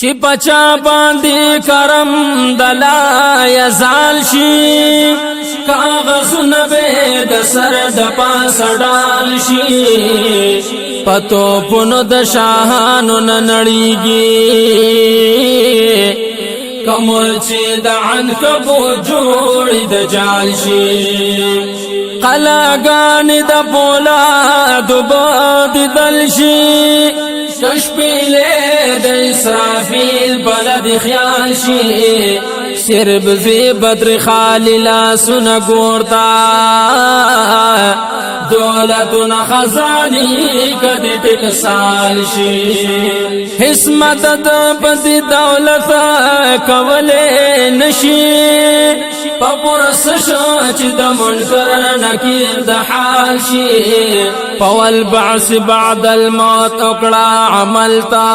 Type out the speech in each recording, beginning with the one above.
چې پچا باندې کرم دلا یزال شي کاغذونه به د سر د پاس ډال شي پتو پونو د شاهانو نړیږي کمل چې د عنکبوت جوړې د جال شي قلاګانې د پولادو باد دل شي کشپیلې د اسرافیل بلد خیال شي سرب زی بدر خالیلا سن گورتا دولتنا خزانی کدی ٹکسال شی حس مدد بدی دولت کولے نشی پپورس شاچ دمن کرن نکیر دحال شی پول بعث بعد الموت اکڑا عملتا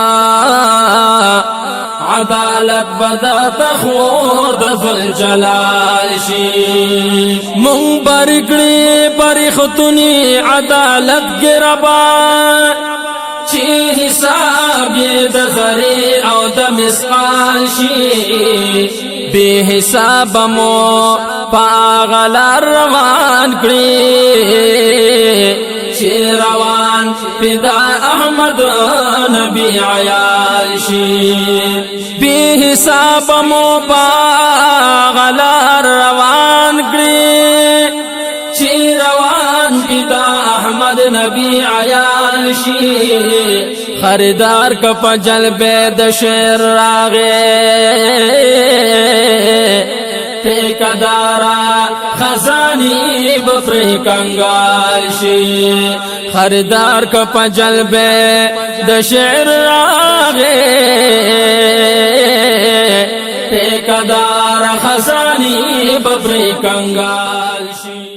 عدالت بدا تخور دفل جلال شی من برکڑی پرختنی عدالت گربا چی حساب یہ دزری او دمسقال شی بے حساب مو پاغلار روان کری چی روان پیدا احمد نبی عیال شی بے حساب مو پاغلار روان کری چی روان پیدا احمد نبی عیال شی خریدار کپ جلبے د شیر راغے ٹھیکدارا خزانی بپری کنگال شی خریدار کپ جلبے د شیر راغے ٹھیکدارا خزانی بپری کنگال شی